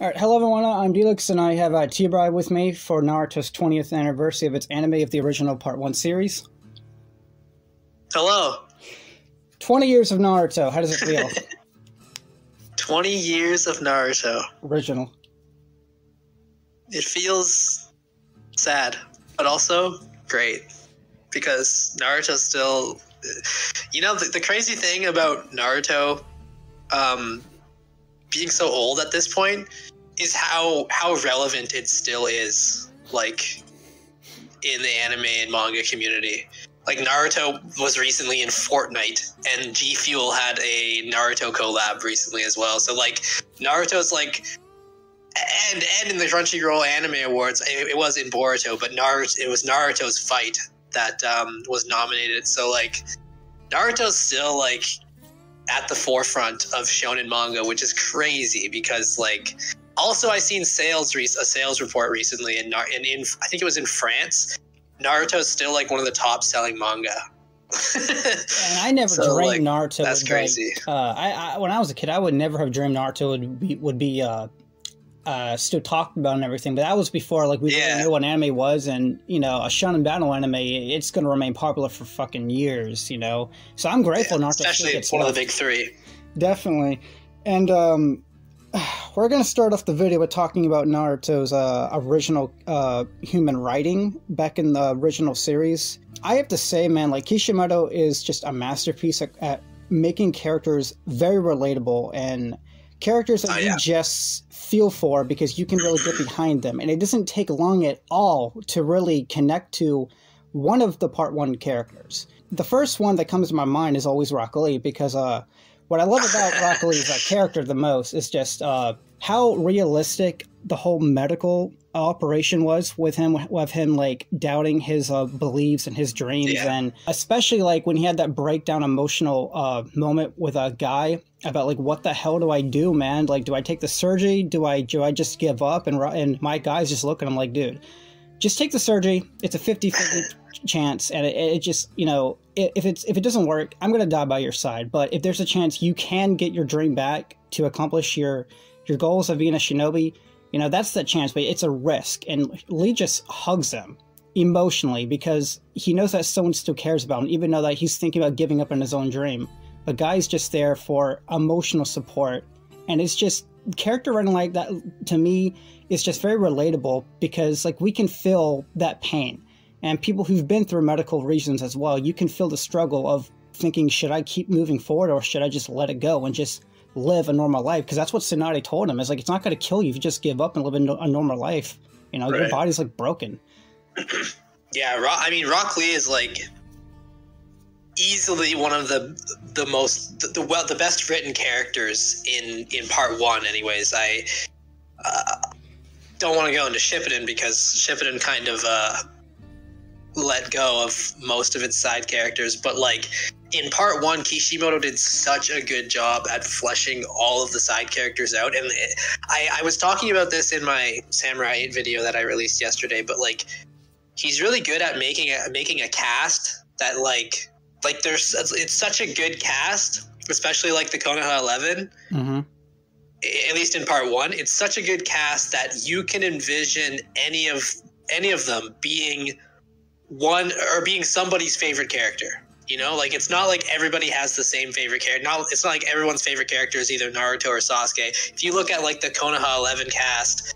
Alright, hello everyone, I'm Delux, and I have TeeBry with me for Naruto's 20th anniversary of its anime of the original Part 1 series. Hello. 20 years of Naruto, how does it feel? 20 years of Naruto. Original. It feels sad, but also great, because Naruto's still... You know, the crazy thing about Naruto being so old at this point is how relevant it still is, like, in the anime and manga community. Like, Naruto was recently in Fortnite, and G Fuel had a Naruto collab recently as well. So, like, Naruto's, like... And in the Crunchyroll Anime Awards, it was in Boruto, but it was Naruto's fight that was nominated. So, like, Naruto's still, like, at the forefront of shonen manga, which is crazy because, like... Also, I seen a sales report recently, in I think it was in France. Naruto's still, like, one of the top-selling manga. And I never dreamed like, Naruto that's would, crazy. Like, when I was a kid, I would never have dreamed Naruto would be still talked about and everything, but that was before, like, we really knew what anime was, and, you know, a shonen battle anime, it's going to remain popular for fucking years, you know? So I'm grateful Naruto especially gets one of the big three. Definitely. And, we're going to start off the video with talking about Naruto's original human writing back in the original series. I have to say, man, like, Kishimoto is just a masterpiece at making characters very relatable and characters that you just feel for because you can really get behind them. And it doesn't take long at all to really connect to one of the Part 1 characters. The first one that comes to my mind is always Rock Lee because what I love about Rock Lee's character the most is just how realistic the whole medical operation was with him like doubting his beliefs and his dreams, and especially like when he had that breakdown emotional moment with a guy about like, what the hell do I do, man? Like, do I take the surgery? Do I just give up? And my guy's just looking at him like, dude, just take the surgery. It's a 50-50 chance, and it just, you know, if it doesn't work, I'm gonna die by your side. But if there's a chance you can get your dream back to accomplish your goals of being a shinobi, you know, that's the chance. But it's a risk, and Lee just hugs him emotionally because he knows that someone still cares about him, even though that he's thinking about giving up on his own dream. A guy's just there for emotional support, and it's just character writing like that to me is just very relatable because, like, we can feel that pain. And people who've been through medical reasons as well, you can feel the struggle of thinking, should I keep moving forward or should I just let it go and just live a normal life? Because that's what Tsunade told him. It's like, it's not going to kill you if you just give up and live a normal life. You know, your body's, like, broken. Yeah, I mean, Rock Lee is, like, easily one of the best written characters in Part 1 anyways. I don't want to go into Shippuden because Shippuden kind of let go of most of its side characters, but like in Part 1, Kishimoto did such a good job at fleshing all of the side characters out, and I was talking about this in my Samurai 8 video that I released yesterday, but like he's really good at making a cast that like it's such a good cast, especially like the Konoha 11. At least in Part 1, it's such a good cast that you can envision any of them being being somebody's favorite character. You know, like, it's not like everybody has the same favorite character. It's not like everyone's favorite character is either Naruto or Sasuke. If you look at like the Konoha 11 cast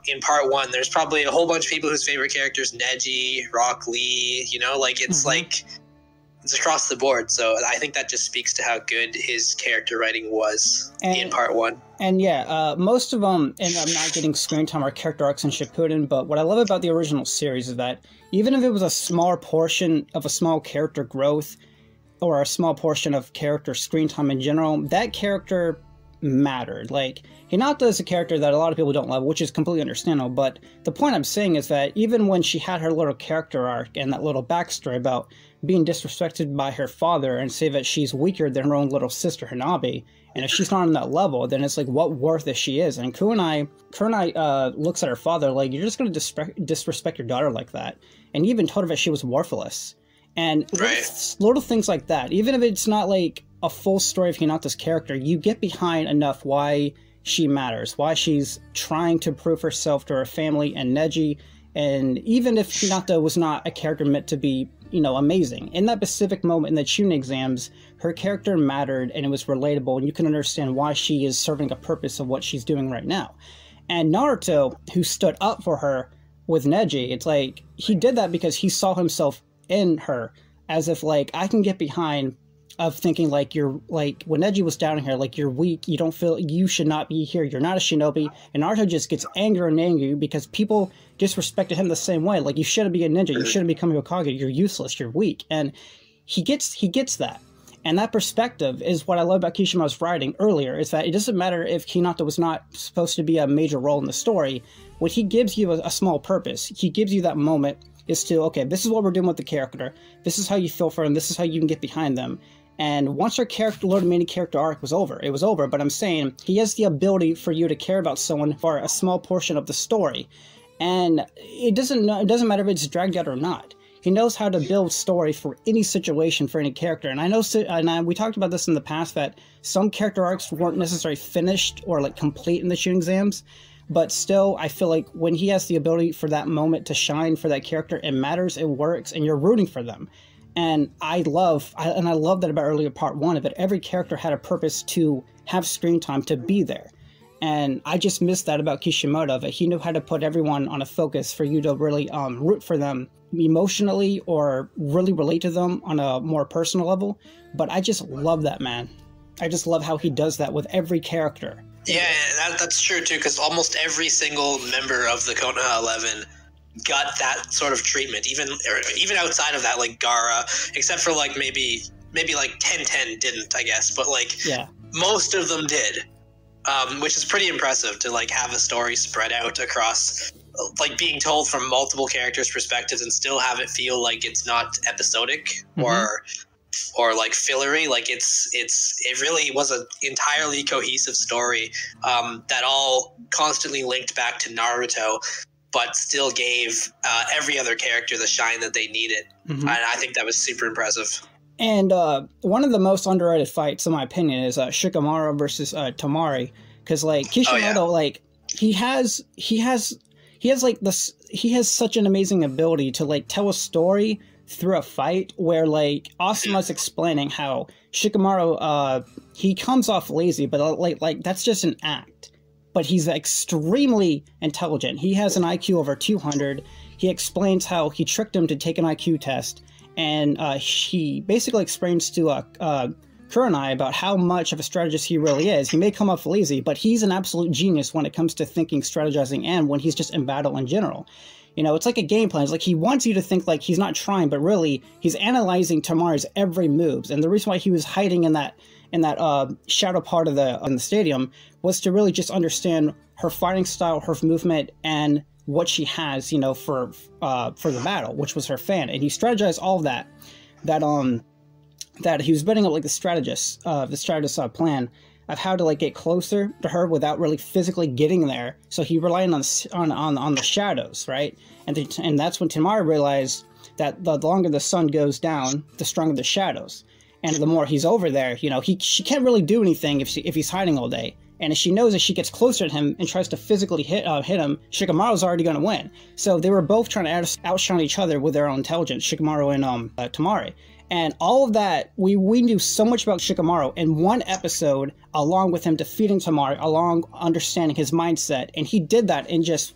in Part 1, there's probably a whole bunch of people whose favorite characters Neji, Rock Lee, you know, like it's like it's across the board. So I think that just speaks to how good his character writing was in Part 1. And yeah, most of them end up not getting screen time or character arcs in Shippuden, but what I love about the original series is that even if it was a smaller portion of a small character growth or a small portion of character screen time in general, that character mattered. Like, Hinata is a character that a lot of people don't love, which is completely understandable, but the point I'm saying is that even when she had her little character arc and that little backstory about being disrespected by her father and say that she's weaker than her own little sister Hanabi, and if she's not on that level, then it's like, what worth is she is? And Kunai looks at her father like, you're just going to disrespect your daughter like that. And he even told her that she was worthless. And little things like that, even if it's not like a full story of Hinata's character, you get behind enough why she matters, why she's trying to prove herself to her family and Neji. And even if Hinata was not a character meant to be, you know, amazing, in that specific moment in the tuning exams, her character mattered and it was relatable, and you can understand why she is serving a purpose of what she's doing right now. And Naruto, who stood up for her with Neji, it's like he did that because he saw himself in her, as if like, I can get behind of thinking like, you're like, when Neji was down here, like, you're weak, you don't feel, you should not be here, you're not a shinobi. And Naruto just gets angry and angry because people disrespected him the same way. Like, you shouldn't be a ninja, you shouldn't become a Hokage, you're useless, you're weak. And he gets that. And that perspective is what I love about Kishima's writing earlier, is that it doesn't matter if Hinata was not supposed to be a major role in the story. When he gives you a small purpose, he gives you that moment is to, okay, this is what we're doing with the character, this is how you feel for them, this is how you can get behind them. And once her character, Lord Mini character arc was over, it was over. But I'm saying he has the ability for you to care about someone for a small portion of the story. And it doesn't matter if it's dragged out or not. He knows how to build story for any situation, for any character. And I know, we talked about this in the past, that some character arcs weren't necessarily finished or like complete in the shooting exams. But still, I feel like when he has the ability for that moment to shine for that character, it matters, it works, and you're rooting for them. And I love that about earlier part 1 of it. Every character had a purpose to have screen time, to be there. And I just missed that about Kishimoto, that he knew how to put everyone on a focus for you to really root for them emotionally or really relate to them on a more personal level. But I just love that, man. I just love how he does that with every character. Yeah, that's true too, because almost every single member of the Konoha 11 got that sort of treatment, even outside of that, like Gaara, except for like maybe like 1010 didn't, I guess, but like, yeah, most of them did, which is pretty impressive to like have a story spread out across, like being told from multiple characters' perspectives and still have it feel like it's not episodic or like fillery. Like it really was an entirely cohesive story that all constantly linked back to Naruto, but still gave every other character the shine that they needed. And I think that was super impressive. And one of the most underrated fights, in my opinion, is Shikamaru versus Temari, because like Kishimoto, like he has such an amazing ability to like tell a story through a fight, where like Asuma's explaining how Shikamaru he comes off lazy, but like that's just an act. But he's extremely intelligent. He has an IQ over 200. He explains how he tricked him to take an IQ test, and he basically explains to Kurenai about how much of a strategist he really is. He may come off lazy, but he's an absolute genius when it comes to thinking, strategizing, and when he's just in battle in general. You know, it's like a game plan. It's like he wants you to think like he's not trying, but really he's analyzing Tamari's every moves. And the reason why he was hiding in that shadow part of the stadium was to really just understand her fighting style, her movement, and what she has, you know, for the battle, which was her fan. And he strategized all of that he was building up like the strategist plan of how to like get closer to her without really physically getting there. So he relied on the shadows, right? And that's when Temari realized that the longer the sun goes down, the stronger the shadows. And the more he's over there, you know, she can't really do anything if he's hiding all day. And if she knows that she gets closer to him and tries to physically hit him, Shikamaru's already going to win. So they were both trying to outshine each other with their own intelligence, Shikamaru and Temari. And all of that, we knew so much about Shikamaru in one episode, along with him defeating Temari, along understanding his mindset. And he did that in just,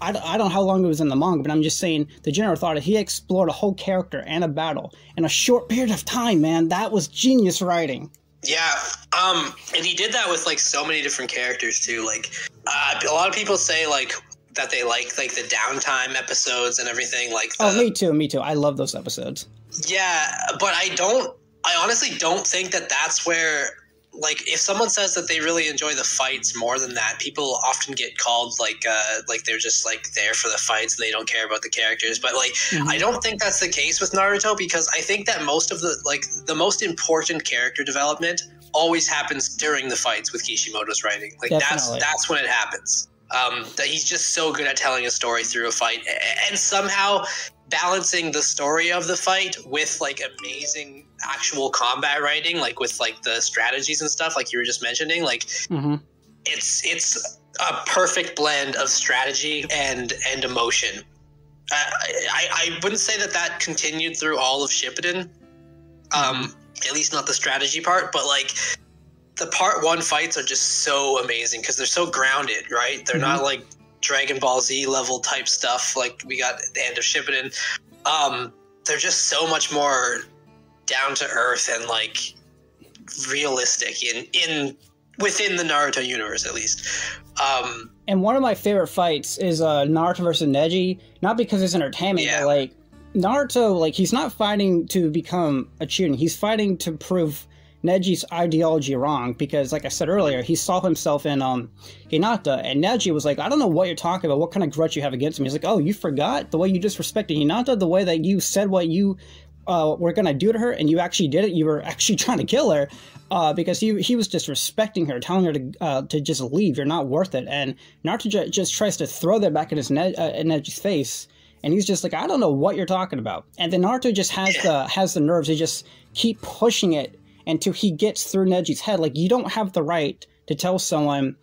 I don't know how long it was in the manga, but I'm just saying the general thought he explored a whole character and a battle in a short period of time, man. That was genius writing. Yeah, and he did that with like so many different characters too. Like a lot of people say like that they like the downtime episodes and everything. Like me too. I love those episodes. Yeah, but I honestly don't think that that's where, like, if someone says that they really enjoy the fights more than that, people often get called like they're just like there for the fights and they don't care about the characters. But like, I don't think that's the case with Naruto, because I think that most of the most important character development always happens during the fights with Kishimoto's writing. Like that's when it happens. That he's just so good at telling a story through a fight, and somehow balancing the story of the fight with like amazing actual combat writing, like with like the strategies and stuff like you were just mentioning. Like it's a perfect blend of strategy and emotion. I wouldn't say that continued through all of Shippuden, at least not the strategy part, but like the part 1 fights are just so amazing because they're so grounded, right? They're not like Dragon Ball Z level type stuff like we got at the end of Shippuden. They're just so much more down to earth and like realistic within the Naruto universe, at least. And one of my favorite fights is Naruto versus Neji, not because it's entertainment, but like Naruto, like he's not fighting to become a Chunin. He's fighting to prove Neji's ideology wrong because, like I said earlier, he saw himself in Hinata, and Neji was like, I don't know what you're talking about, what kind of grudge you have against me. He's like, oh, you forgot the way you disrespected Hinata, the way that you said what you were going to do to her, and you actually did it. You were actually trying to kill her because he was disrespecting her, telling her to just leave. You're not worth it. And Naruto just tries to throw that back in Neji's face. And he's just like, I don't know what you're talking about. And then Naruto just has the nerves to just keep pushing it until he gets through Neji's head. Like, you don't have the right to tell someone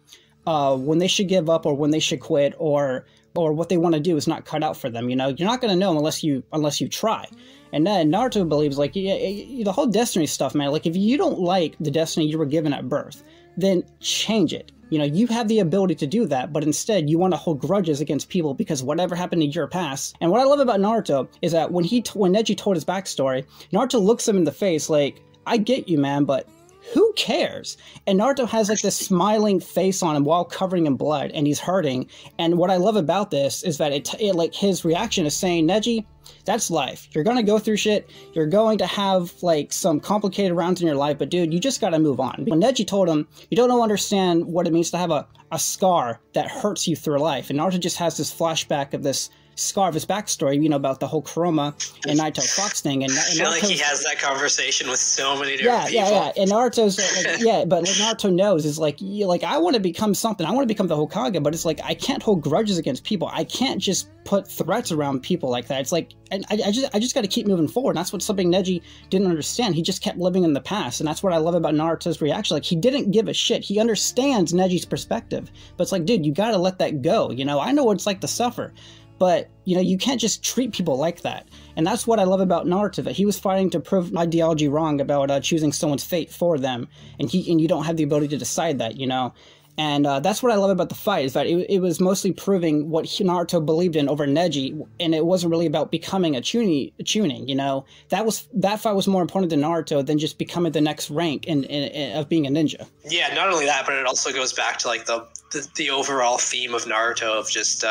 when they should give up or when they should quit or what they want to do is not cut out for them. You know, you're not going to know unless you try. And then Naruto believes, like, the whole destiny stuff, man. Like, if you don't like the destiny you were given at birth, then change it. You know, you have the ability to do that, but instead you want to hold grudges against people because whatever happened in your past. And what I love about Naruto is that when Neji told his backstory, Naruto looks him in the face like, I get you, man, but who cares? And Naruto has like this smiling face on him while covering in blood, and he's hurting. And what I love about this is that it like his reaction is saying, Neji, that's life. You're going to go through shit. You're going to have like some complicated rounds in your life, but dude, you just got to move on. When Neji told him, you don't understand what it means to have a scar that hurts you through life. And Naruto just has this flashback of this scar of his backstory, you know, about the whole Kurama and Naito Fox thing. And I feel like he has that conversation with so many different people. Yeah. And Naruto's like, but like Naruto knows is like, I want to become something. I want to become the Hokage, but it's like, I can't hold grudges against people. I can't just put threats around people like that. It's like, and I just got to keep moving forward. And that's what something Neji didn't understand. He just kept living in the past. And that's what I love about Naruto's reaction. Like, he didn't give a shit. He understands Neji's perspective, but it's like, dude, you got to let that go. You know, I know what it's like to suffer. But, you know, you can't just treat people like that. And that's what I love about Naruto, that he was fighting to prove ideology wrong about choosing someone's fate for them. And you don't have the ability to decide that, you know. And that's what I love about the fight, is that it was mostly proving what Naruto believed in over Neji. And it wasn't really about becoming a Chunin, you know. That fight was more important to Naruto than just becoming the next rank of being a ninja. Yeah, not only that, but it also goes back to, like, the overall theme of Naruto of just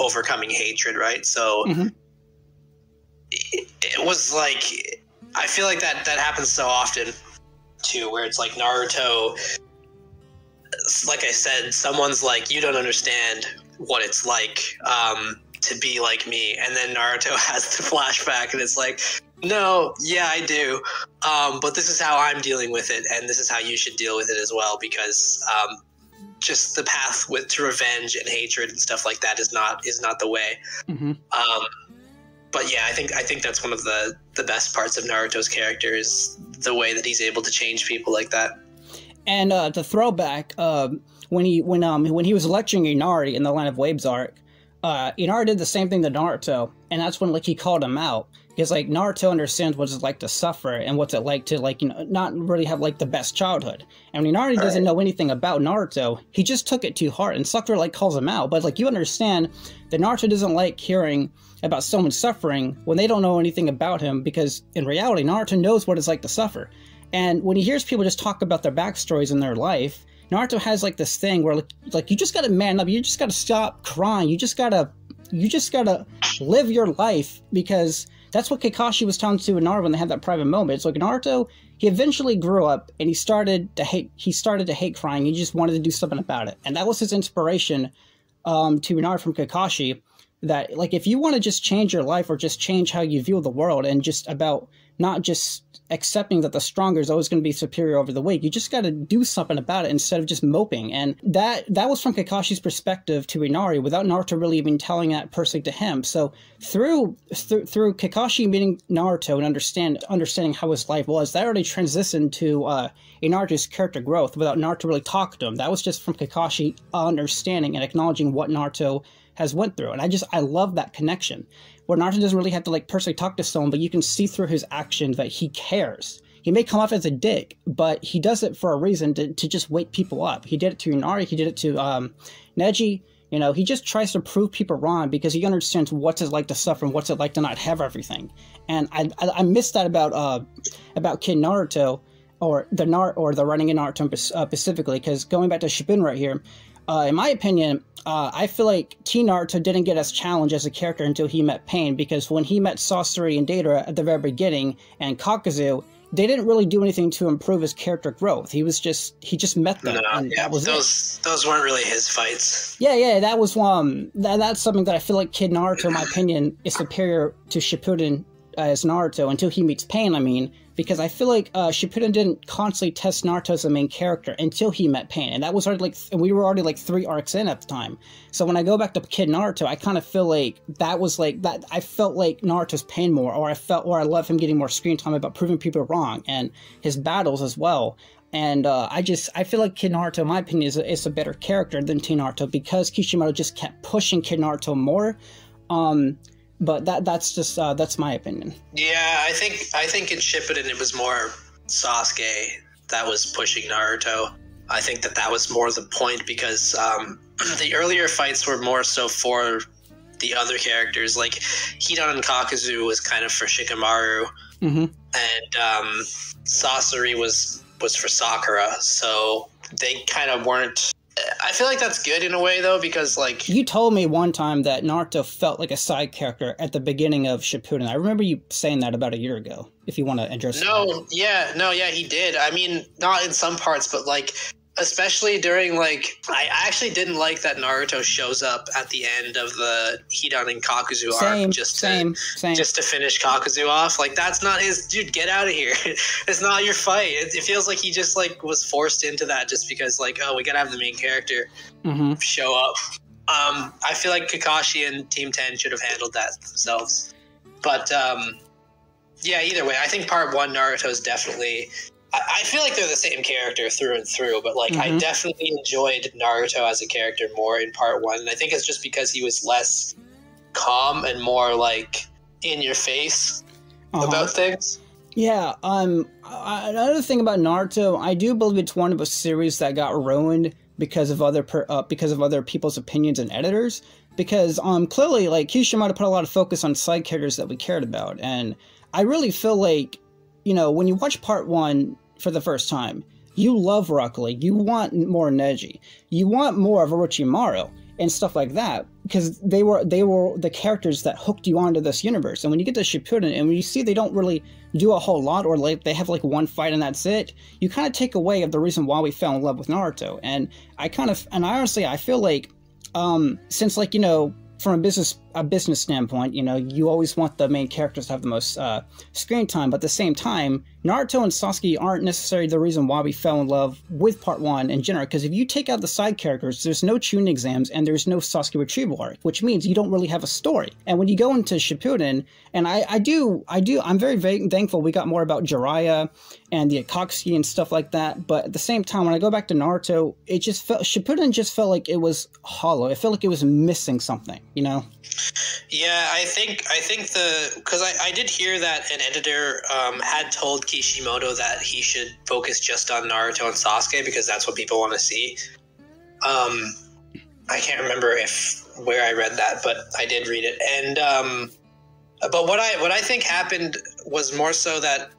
overcoming hatred, right? So it was like, I feel like that happens so often too, where it's like Naruto, like I said, someone's like, you don't understand what it's like to be like me, and then Naruto has the flashback and it's like, no, yeah, I do, but this is how I'm dealing with it, and this is how you should deal with it as well, because just the path to revenge and hatred and stuff like that is not the way. But yeah, I think that's one of the best parts of Naruto's character, is the way that he's able to change people like that. And to throw back, when he was lecturing Inari in the Land of Waves arc, Inari did the same thing to Naruto, and that's when, like, he called him out. Because, like, Naruto understands what it's like to suffer and what's it like to, like, you know, not really have, like, the best childhood. And when Inari doesn't know anything about Naruto, he just took it too hard, and Sakura, like, calls him out. But, like, you understand that Naruto doesn't like hearing about someone suffering when they don't know anything about him, because in reality, Naruto knows what it's like to suffer. And when he hears people just talk about their backstories in their life, Naruto has, like, this thing where, like, you just gotta man up, you just gotta stop crying, you just gotta live your life, because that's what Kakashi was telling to Naruto when they had that private moment. It's like, Naruto, he eventually grew up and he started to hate crying. He just wanted to do something about it. And that was his inspiration to Naruto from Kakashi, that, like, if you want to just change your life or just change how you view the world, and just about not just accepting that the stronger is always going to be superior over the weak. You just got to do something about it instead of just moping. And that was from Kakashi's perspective to Inari, without Naruto really even telling that personally to him. So through Kakashi meeting Naruto and understanding how his life was, that already transitioned to Inari's character growth without Naruto really talking to him. That was just from Kakashi understanding and acknowledging what Naruto has went through. And I love that connection, where Naruto doesn't really have to like personally talk to someone, but you can see through his actions that he cares. He may come off as a dick, but he does it for a reason, to just wake people up. He did it to Inari, he did it to Neji. You know, he just tries to prove people wrong because he understands what's it like to suffer and what's it like to not have everything. And I miss that about Kid Naruto, or the writing in Naruto specifically, because going back to Shippuden right here, in my opinion, I feel like Teen Naruto didn't get as challenged as a character until he met Pain, because when he met Sasori and Deidara at the very beginning, and Kakuzu, they didn't really do anything to improve his character growth. He just met them, and that was those weren't really his fights. Yeah, that was that's something that I feel like Kid Naruto, in my opinion, is superior to Shippuden as Naruto until he meets Pain. I mean, because I feel like Shippuden didn't constantly test Naruto as the main character until he met Pain, and that was already we were already like 3 arcs in at the time. So when I go back to Kid Naruto, I kind of feel like that was like that. I felt like Naruto's Pain more, or I love him getting more screen time about proving people wrong and his battles as well. And I feel like Kid Naruto, in my opinion, is a better character than Teen Naruto, because Kishimoto just kept pushing Kid Naruto more. But that's my opinion. Yeah, I think in Shippuden it was more Sasuke that was pushing Naruto. I think that was more the point, because the earlier fights were more so for the other characters. Like Hidan and Kakuzu was kind of for Shikamaru, and Sasori was for Sakura. So they kind of weren't. I feel like that's good in a way, though, because, like... You told me one time that Naruto felt like a side character at the beginning of Shippuden. I remember you saying that about a year ago, if you want to address that. Yeah, he did. I mean, not in some parts, but, like, especially during, like... I actually didn't like that Naruto shows up at the end of the Hidan and Kakuzu arc just to finish Kakuzu off. Like, that's not his... Dude, get out of here. It's not your fight. It feels like he just, like, was forced into that just because, like, oh, we gotta have the main character show up. I feel like Kakashi and Team 10 should have handled that themselves. But, yeah, either way, I think Part 1 Naruto is definitely... I feel like they're the same character through and through, but like I definitely enjoyed Naruto as a character more in Part 1. And I think it's just because he was less calm and more like in your face about things. Yeah. Another thing about Naruto, I do believe it's one of a series that got ruined because of other people's opinions and editors. Because clearly, like Kishimoto put a lot of focus on side characters that we cared about, and I really feel like, you know, when you watch Part 1 for the first time, you love Rock Lee, you want more Neji, you want more of Orochimaru and stuff like that, because they were the characters that hooked you onto this universe. And when you get to Shippuden and when you see they don't really do a whole lot, or like they have like one fight and that's it, you kind of take away of the reason why we fell in love with Naruto. And I honestly feel like since, like, you know, from a business standpoint, you know, you always want the main characters to have the most screen time, but at the same time, Naruto and Sasuke aren't necessarily the reason why we fell in love with Part 1 in general, because if you take out the side characters, there's no Chunin exams and there's no Sasuke retrieval arc, which means you don't really have a story. And when you go into Shippuden, and I'm very thankful we got more about Jiraiya and the Akatsuki and stuff like that, but at the same time, when I go back to Naruto, Shippuden just felt like it was hollow. It felt like it was missing something, you know? Yeah, I think because I did hear that an editor had told Kishimoto that he should focus just on Naruto and Sasuke because that's what people want to see. I can't remember where I read that, but I did read it. And but what I think happened was more so that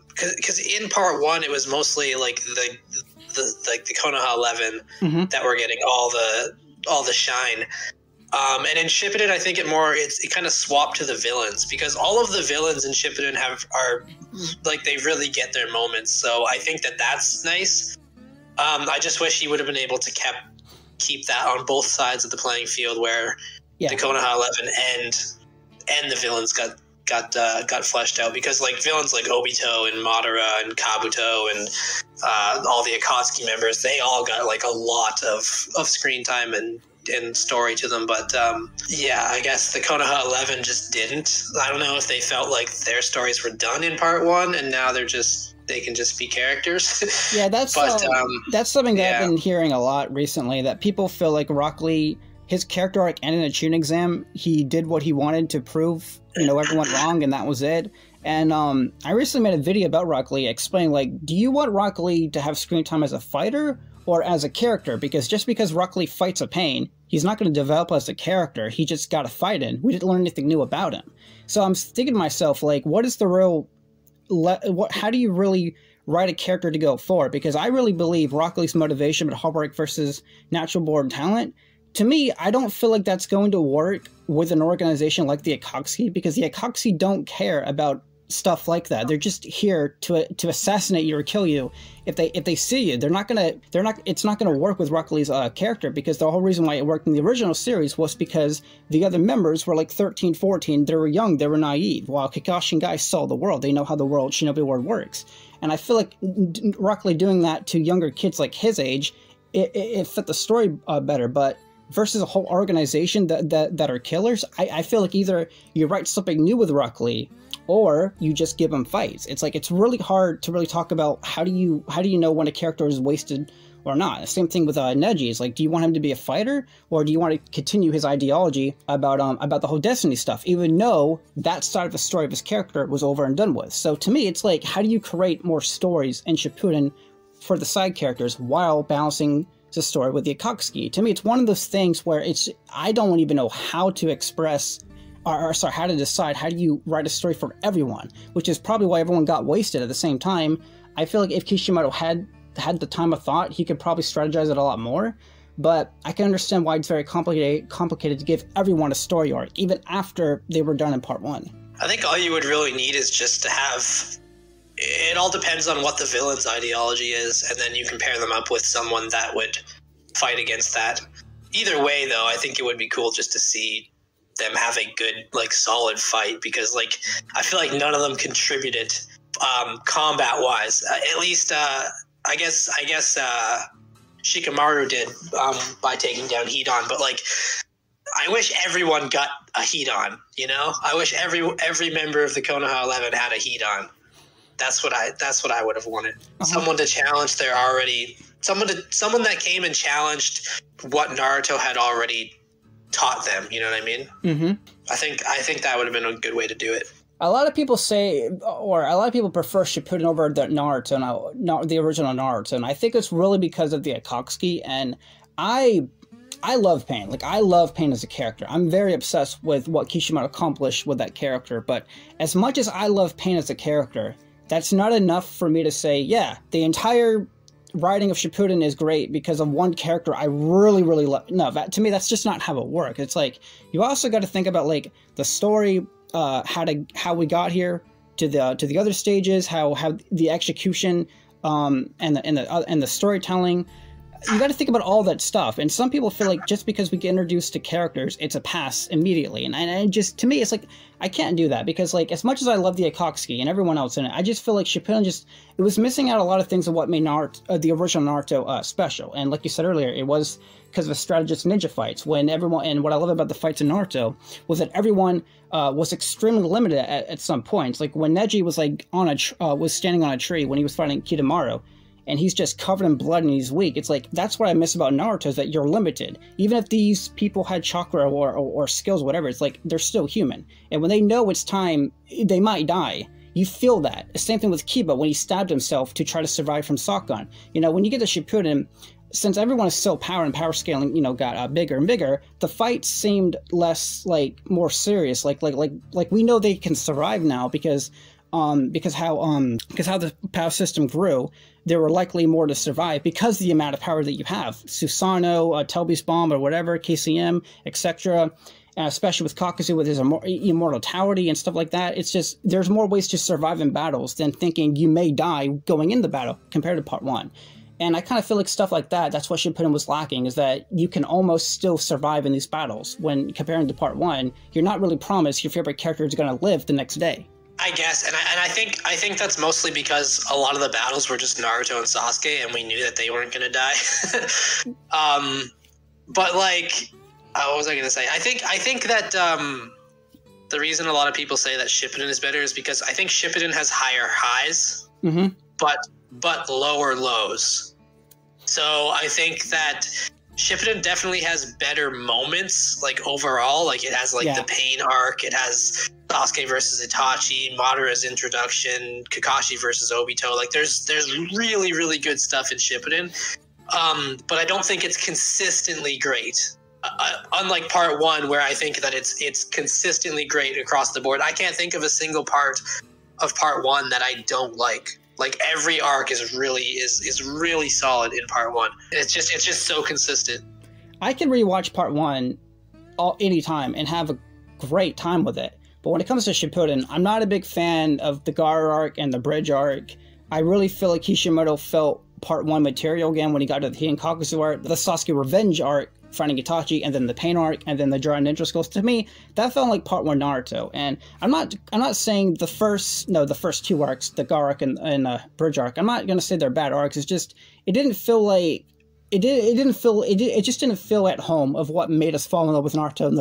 because in Part 1 it was mostly like the Konoha 11 that were getting all the shine. And in Shippuden, I think it kind of swapped to the villains, because all of the villains in Shippuden are like, they really get their moments. So I think that's nice. I just wish he would have been able to keep that on both sides of the playing field, where the Konoha 11 and the villains got got fleshed out, because like villains like Obito and Madara and Kabuto and all the Akatsuki members, they all got like a lot of screen time and story to them. But yeah, I guess the Konoha 11 just didn't. I don't know if they felt like their stories were done in part 1 and now they can just be characters. Yeah, that's something that I've been hearing a lot recently, that people feel like Rock Lee, his character arc ended in a Chunin exam. He did what he wanted to prove, everyone wrong, and that was it. And I recently made a video about Rock Lee explaining, like, do you want Rock Lee to have screen time as a fighter or as a character? Because just because Rock Lee fights a pain, he's not going to develop as a character. He just got a fight in. We didn't learn anything new about him. So I'm thinking to myself, like, what is the real... how do you really write a character to go forward? Because I really believe Rock Lee's motivation with hard work versus natural born talent, to me, I don't feel like that's going to work with an organization like the Akatsuki, because the Akatsuki don't care about stuff like that. They're just here to assassinate you or kill you. If they see you, it's not gonna work with Rock Lee's character, because the whole reason why it worked in the original series was because the other members were like 13, 14. They were young, they were naive, while Kakashi and Guy saw the world. They know how the shinobi world works. And I feel like Rock Lee doing that to younger kids like his age, it fit the story better. But versus a whole organization that are killers, I feel like either you write something new with Rock Lee, or you just give him fights. It's like, it's really hard to really talk about how do you know when a character is wasted or not. The same thing with Neji. It's like, do you want him to be a fighter, or do you want to continue his ideology about the whole Destiny stuff, even though that side of the story of his character was over and done with? So to me, it's like, how do you create more stories in Shippuden for the side characters while balancing the story with the Akatsuki? To me, it's one of those things where I don't even know how to express, or how to decide how do you write a story for everyone, which is probably why everyone got wasted at the same time. I feel like if Kishimoto had the time of thought, he could probably strategize it a lot more. But I can understand why it's very complicated to give everyone a story arc, even after they were done in part 1. I think all you would really need is just to have... It all depends on what the villain's ideology is, and then you compare them up with someone that would fight against that. Either way, though, I think it would be cool just to see them have a good, like, solid fight, because, like, I feel like none of them contributed combat-wise. At least, I guess Shikamaru did by taking down Hidan, but, like, I wish everyone got a Hidan, I wish every member of the Konoha 11 had a Hidan. That's what I would have wanted. Someone to challenge someone that came and challenged what Naruto had already taught them. You know what I mean? Mm-hmm. I think that would have been a good way to do it. A lot of people say, or a lot of people prefer Shippuden over the Naruto, the original Naruto, and I think it's really because of the Akatsuki. And I love Pain. Like, I love Pain as a character. I'm very obsessed with what Kishimoto accomplished with that character. But as much as I love Pain as a character, that's not enough for me to say, yeah, the entire writing of Shippuden is great because of one character I really, really love. No, to me, that's just not how it works. It's like, you also got to think about, like, the story, how we got here to the other stages, how the execution, and the storytelling. You got to think about all that stuff. And some people feel like just because we get introduced to characters, it's a pass immediately. And just, to me, it's like, I can't do that, because, like, as much as I love the Akatsuki and everyone else in it, I just feel like Shippuden it was missing out a lot of things of what made Naruto, the original Naruto, special. And like you said earlier, it was because of the strategist ninja fights, and what I love about the fights in Naruto was that everyone was extremely limited at some points. Like when Neji was like was standing on a tree when he was fighting Kidomaru, and he's just covered in blood and he's weak. It's like, that's what I miss about Naruto, is that you're limited. Even if these people had chakra or skills, whatever, it's like, they're still human. And when they know it's time, they might die. You feel that. The same thing with Kiba when he stabbed himself to try to survive from Sakon. When you get to Shippuden, since everyone is so power and power scaling, got bigger and bigger, the fight seemed less, like, more serious. Like we know they can survive now because how the power system grew. There were likely more to survive because of the amount of power that you have. Susanoo, Telby's bomb or whatever, KCM, etc. Especially with Kakazu with his immortality and stuff like that. It's just, there's more ways to survive in battles than thinking you may die going into battle compared to part 1. And I kind of feel like stuff like that, that's what Shippuden was lacking, is that you can almost still survive in these battles. When comparing to part 1, you're not really promised your favorite character is going to live the next day. I guess, and I think that's mostly because a lot of the battles were just Naruto and Sasuke, and we knew that they weren't going to die. But like, what was I going to say? I think that the reason a lot of people say that Shippuden is better is because I think Shippuden has higher highs, but lower lows. So I think that Shippuden definitely has better moments, like overall. Like it has the pain arc. It has Sasuke versus Itachi, Madara's introduction, Kakashi versus Obito. Like there's really, really good stuff in Shippuden. But I don't think it's consistently great. Unlike part 1, where I think that it's consistently great across the board. I can't think of a single part of part 1 that I don't like. Like every arc is really solid in part 1. It's just so consistent. I can rewatch part 1 anytime and have a great time with it. But when it comes to Shippuden, I'm not a big fan of the Gaara arc and the Bridge arc. I really feel like Kishimoto felt part 1 material again when he got to the Heian Kakuzu arc, the Sasuke Revenge arc, fighting Itachi, and then the Pain arc, and then the Jiraiya Ninja Scrolls. To me, that felt like part 1 Naruto. And I'm not saying the first 2 arcs, the Gaara arc and Bridge arc, I'm not gonna say they're bad arcs. It's just it didn't feel like it just didn't feel at home of what made us fall in love with Naruto in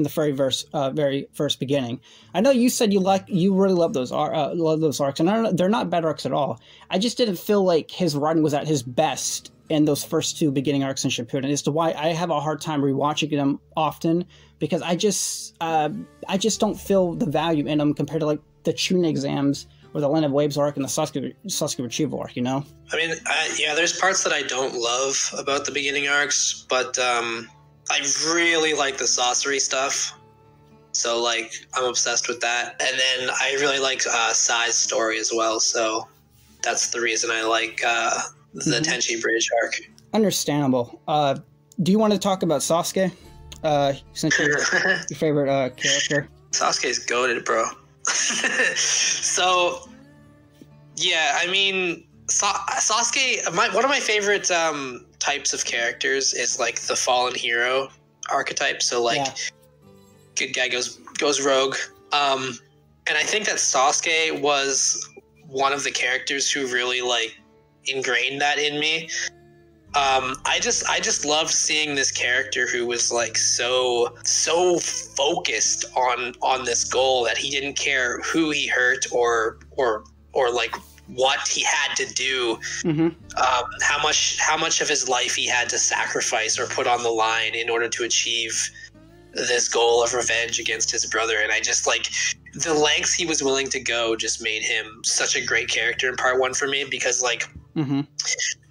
the very first beginning. I know you said you really love those arcs, and they're not bad arcs at all. I just didn't feel like his writing was at his best in those first 2 beginning arcs in Shippuden, as to why I have a hard time rewatching them often, because I just don't feel the value in them compared to like the Chunin exams or the Land of Waves arc and the Sasuke Retrieval arc, you know? I mean, there's parts that I don't love about the beginning arcs, but I really like the sorcery stuff. So, like, I'm obsessed with that. And then I really like Sai's story as well, so that's the reason I like the Tenchi Bridge arc. Understandable. Do you want to talk about Sasuke? Since you're your favorite character? Sasuke's goated, bro. So, yeah, I mean, Sasuke, one of my favorite types of characters is like the fallen hero archetype. So like, good guy goes rogue. And I think that Sasuke was one of the characters who really like ingrained that in me. I just loved seeing this character who was like so focused on this goal that he didn't care who he hurt or like what he had to do, how much of his life he had to sacrifice or put on the line in order to achieve this goal of revenge against his brother. And I just like the lengths he was willing to go just made him such a great character in part 1 for me, because like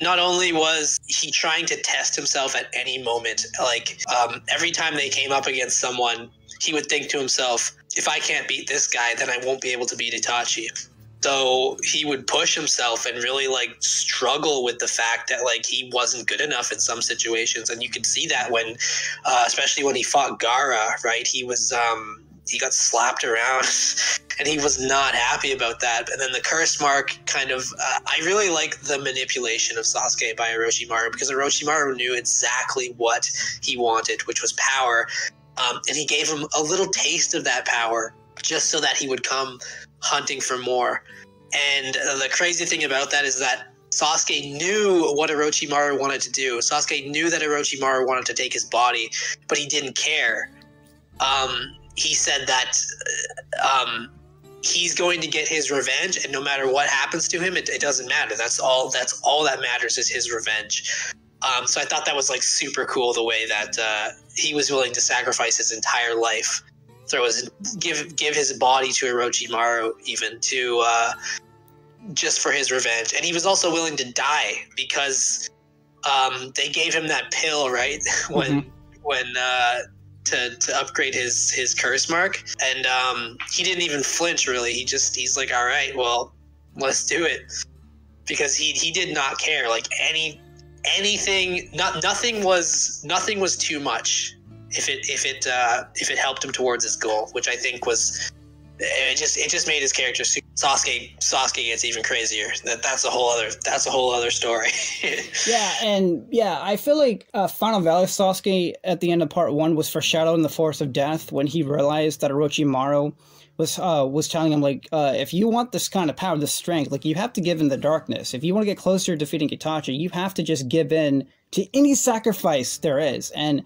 not only was he trying to test himself at any moment, like every time they came up against someone, he would think to himself, if I can't beat this guy, then I won't be able to beat Itachi. So he would push himself and really like struggle with the fact that like he wasn't good enough in some situations. And you could see that when, especially when he fought Gaara, right? He was, he got slapped around and he was not happy about that. And then the curse mark kind of, I really like the manipulation of Sasuke by Orochimaru, because Orochimaru knew exactly what he wanted, which was power. And he gave him a little taste of that power just so that he would come hunting for more. And the crazy thing about that is that Sasuke knew what Orochimaru wanted to do. Sasuke knew that Orochimaru wanted to take his body, but he didn't care. He said that he's going to get his revenge, and no matter what happens to him, it doesn't matter. That's all that matters is his revenge. So I thought that was like super cool, the way that he was willing to sacrifice his entire life, give his body to Orochimaru even to just for his revenge. And he was also willing to die because they gave him that pill, right? when to upgrade his curse mark, and he didn't even flinch really. He's like, all right, well, let's do it, because he did not care. Like anything, nothing was too much if it helped him towards his goal, which I think was it just made his character Sasuke gets even crazier. That's a whole other story. Yeah, I feel like Final Valley Sasuke at the end of part 1 was foreshadowing the Force of Death when he realized that Orochimaru was telling him, like, if you want this kind of power, this strength, like, you have to give in the darkness. If you want to get closer to defeating Itachi, you have to just give in to any sacrifice there is. And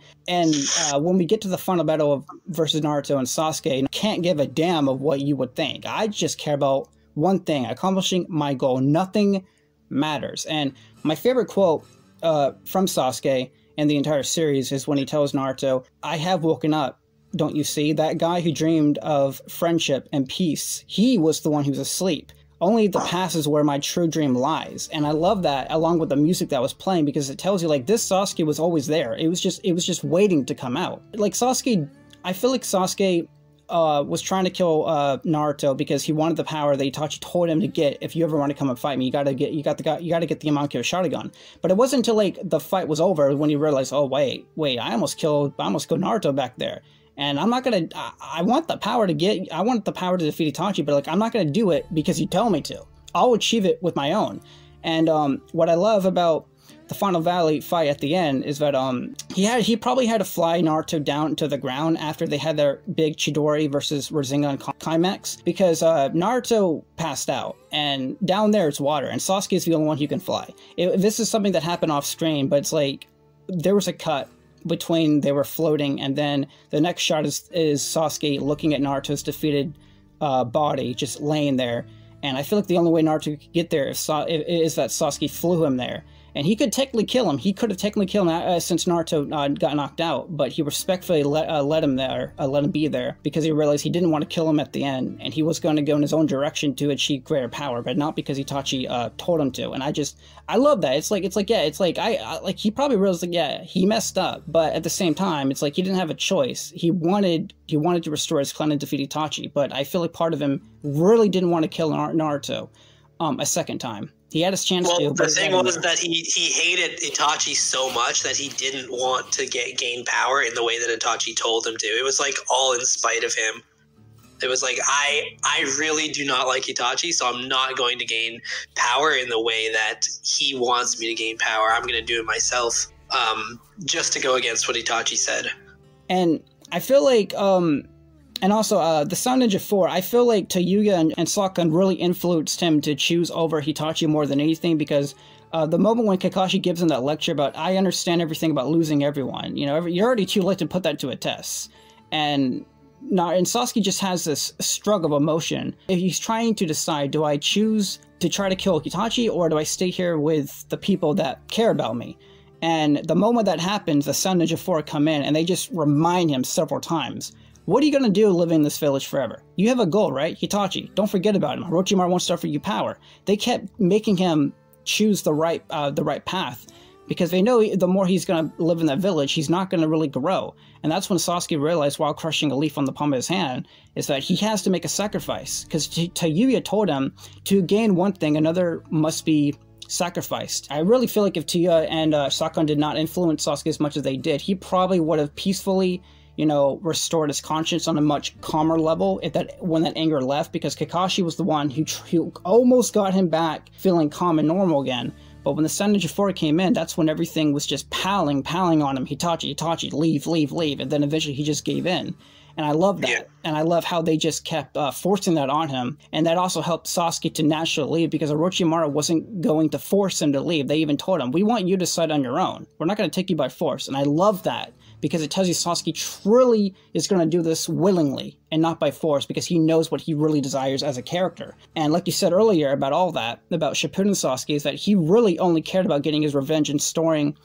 when we get to the final battle of versus Naruto and Sasuke, can't give a damn of what you would think. I just care about one thing, accomplishing my goal. Nothing matters. And my favorite quote from Sasuke in the entire series is when he tells Naruto, I have woken up. Don't you see? That guy who dreamed of friendship and peace, he was the one who was asleep. Only the past is where my true dream lies. And I love that, along with the music that was playing, because it tells you, like, this Sasuke was always there. It was just waiting to come out. Like, Sasuke, I feel like Sasuke was trying to kill Naruto because he wanted the power that Itachi told him to get. If you ever want to come and fight me, you gotta get the Yamankyo Sharingan. But it wasn't until, like, the fight was over when he realized, oh wait, I almost killed Naruto back there. And I'm not gonna. I want the power to defeat Itachi, but, like, I'm not gonna do it because you tell me to. I'll achieve it with my own. And what I love about the Final Valley fight at the end is that he probably had to fly Naruto down to the ground after they had their big Chidori versus Rasengan climax, because Naruto passed out, and down there it's water, and Sasuke is the only one who can fly. This is something that happened off screen, but it's like there was a cut between they were floating, and then the next shot is Sasuke looking at Naruto's defeated body just laying there. And I feel like the only way Naruto could get there is that Sasuke flew him there. And he could technically kill him. He could have technically killed him since Naruto got knocked out, but he respectfully let him be there, because he realized he didn't want to kill him at the end, and he was going to go in his own direction to achieve greater power, but not because Itachi told him to. And I love that. It's like he probably realized, like, yeah, he messed up, but at the same time, it's like he didn't have a choice. He wanted to restore his clan and defeat Itachi, but I feel like part of him really didn't want to kill Naruto a second time. He had his chance to. The thing was that he hated Itachi so much that he didn't want to gain power in the way that Itachi told him to. It was like all in spite of him. It was like, I really do not like Itachi, so I'm not going to gain power in the way that he wants me to gain power. I'm going to do it myself, just to go against what Itachi said. And I feel like and also, the Sound Ninja 4, I feel like Tayuya and Sokkan really influenced him to choose over Hitachi more than anything, because the moment when Kakashi gives him that lecture about, I understand everything about losing everyone, you know, you're already too late to put that to a test. And Sasuke just has this struggle of emotion. He's trying to decide, do I choose to try to kill Hitachi, or do I stay here with the people that care about me? And the moment that happens, the Sound Ninja 4 come in, and they just remind him several times, what are you going to do living in this village forever? You have a goal, right? Hitachi, don't forget about him. Orochimaru wants to offer you power. They kept making him choose the right path, because they know the more he's going to live in that village, he's not going to really grow. And that's when Sasuke realized, while crushing a leaf on the palm of his hand, is that he has to make a sacrifice. Because Tayuya told him, to gain one thing, another must be sacrificed. I really feel like if Tayuya and Sokkan did not influence Sasuke as much as they did, he probably would have peacefully, you know, restored his conscience on a much calmer level when that anger left, because Kakashi was the one who almost got him back feeling calm and normal again. But when the Sound Ninja 4 came in, that's when everything was just piling on him. Hitachi, leave. And then eventually he just gave in. And I love that. Yeah. And I love how they just kept forcing that on him. And that also helped Sasuke to naturally leave, because Orochimaru wasn't going to force him to leave. They even told him, we want you to decide on your own. We're not going to take you by force. And I love that, because it tells you Sasuke truly is going to do this willingly and not by force, because he knows what he really desires as a character. And like you said earlier about all that, about Shippuden Sasuke, is that he really only cared about getting his revenge and storing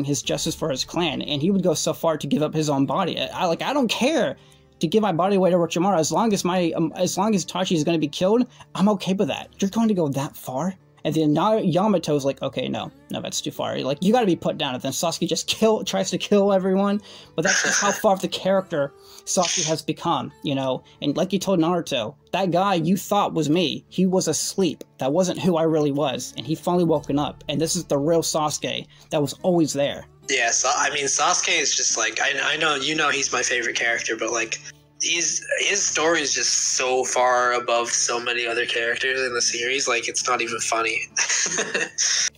his justice for his clan. And he would go so far to give up his own body. I don't care to give my body away to Orochimaru. As long as Itachi is going to be killed, I'm okay with that. You're going to go that far? And then Yamato's like, okay, no, that's too far. Like, you got to be put down. And then Sasuke just tries to kill everyone. But that's just how far the character Sasuke has become, you know. And like you told Naruto, that guy you thought was me, he was asleep. That wasn't who I really was. And he finally woken up. And this is the real Sasuke that was always there. Yeah, so, I mean, Sasuke is just like, I know, you know, he's my favorite character, but like, his story is just so far above so many other characters in the series. Like, it's not even funny.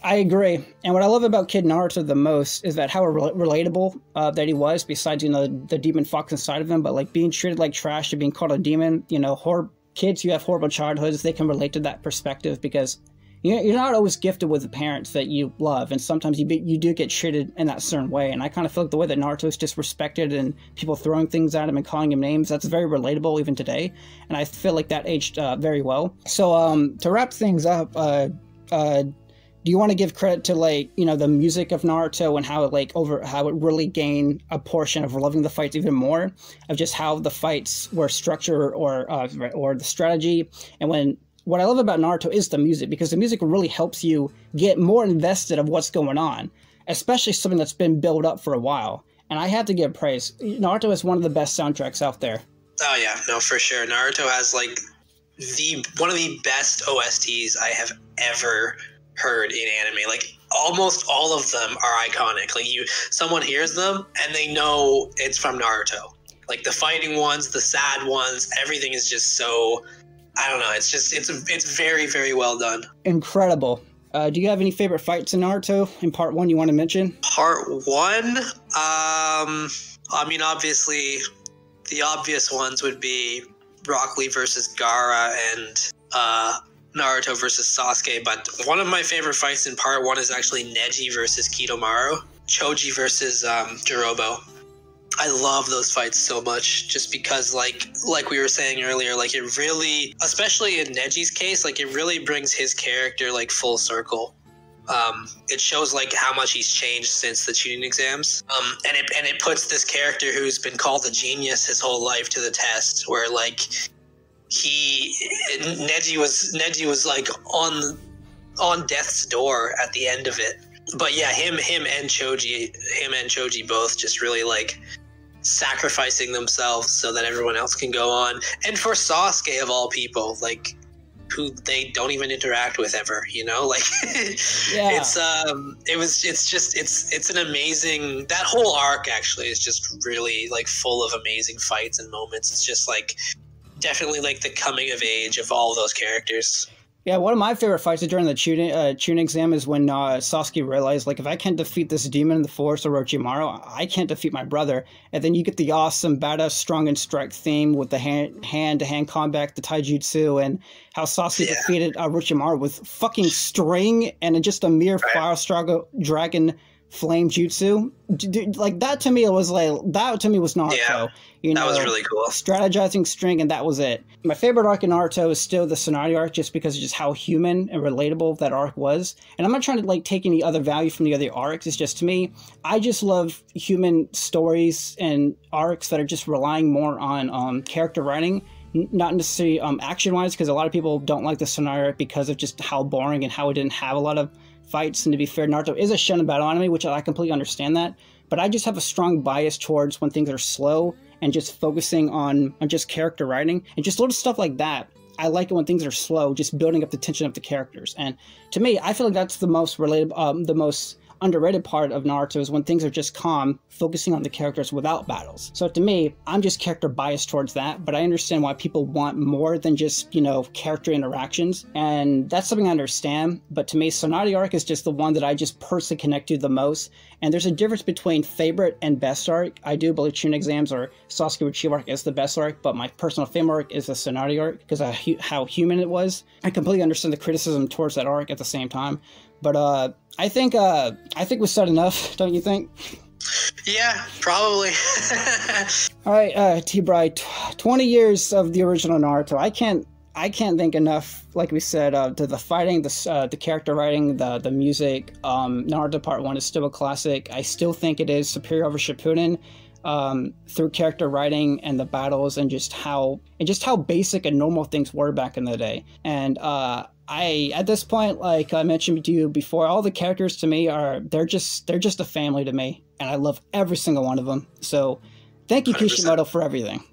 I agree. And what I love about Kid Naruto the most is that how relatable that he was, besides, you know, the demon fox inside of him, but like being treated like trash to being called a demon, you know, kids who have horrible childhoods, they can relate to that perspective because you're not always gifted with the parents that you love, and sometimes you do get treated in that certain way. And I kind of feel like the way that Naruto is just respected and people throwing things at him and calling him names, that's very relatable even today. And I feel like that aged very well. So to wrap things up, do you want to give credit to, like, you know, the music of Naruto and how it really gained a portion of loving the fights even more, of just how the fights were structured or the strategy? And what I love about Naruto is the music, because the music really helps you get more invested of what's going on, especially something that's been built up for a while. And I have to give praise. Naruto is one of the best soundtracks out there. Oh yeah, no, for sure. Naruto has like one of the best OSTs I have ever heard in anime. Like, almost all of them are iconic. Like, someone hears them and they know it's from Naruto. Like, the fighting ones, the sad ones, everything is just so, I don't know. It's very, very well done. Incredible. Do you have any favorite fights in Naruto in Part 1 you want to mention? Part 1? I mean, obviously, the obvious ones would be Rock Lee versus Gaara and Naruto versus Sasuke. But one of my favorite fights in Part 1 is actually Neji versus Kidomaru. Choji versus Jirobo. I love those fights so much, just because, like we were saying earlier, like, it really, especially in Neji's case, like, it really brings his character, like, full circle. It shows, like, how much he's changed since the Chunin exams. And it puts this character who's been called a genius his whole life to the test, where, like, Neji was like on death's door at the end of it. But yeah, him and Choji both just really, like, sacrificing themselves so that everyone else can go on. And for Sasuke, of all people, like, who they don't even interact with ever, you know, like, yeah. It's an amazing, that whole arc actually is just really, like, full of amazing fights and moments. It's just, like, definitely, like, the coming of age of all of those characters. Yeah, one of my favorite fights during the Chunin exam is when Sasuke realized, like, if I can't defeat this demon in the forest, Orochimaru, I can't defeat my brother. And then you get the awesome, badass, strong and strike theme with the hand-to-hand combat, the taijutsu, and how Sasuke defeated Orochimaru with fucking string and just a mere fire dragon flame jutsu. Like, that to me was Naruto. Yeah, you know, that was really cool. Strategizing string, and that was it. My favorite arc in Naruto is still the Tsunade arc, just because of just how human and relatable that arc was. And I'm not trying to, like, take any other value from the other arcs. It's just, to me, I just love human stories and arcs that are just relying more on character writing, not necessarily action-wise, because a lot of people don't like the Tsunade arc because of just how boring and how it didn't have a lot of fights. And to be fair, Naruto is a shonen battle anime, which I completely understand that, but I just have a strong bias towards when things are slow and just focusing on just character writing and just little stuff like that. I like it when things are slow, just building up the tension of the characters. And to me, I feel like that's the most relatable, the most underrated part of Naruto, is when things are just calm, focusing on the characters without battles. So to me, I'm just character biased towards that, but I understand why people want more than just, you know, character interactions, and that's something I understand. But to me, Tsunade arc is just the one that I just personally connect to the most. And there's a difference between favorite and best arc. I do believe Chunin exams or Sasuke Uchiha arc is the best arc, but my personal favorite arc is the Tsunade arc because of how human it was. I completely understand the criticism towards that arc at the same time. But I think we said enough, don't you think? Yeah, probably. All right, TeeBry, 20 years of the original Naruto. I can't think enough, like we said, to the fighting, the character writing, the music. Naruto Part 1 is still a classic. I still think it is superior over Shippuden through character writing and the battles and just how basic and normal things were back in the day. And at this point, like I mentioned to you before, all the characters to me they're just a family to me, and I love every single one of them. So thank you, 100%. Kishimoto, for everything.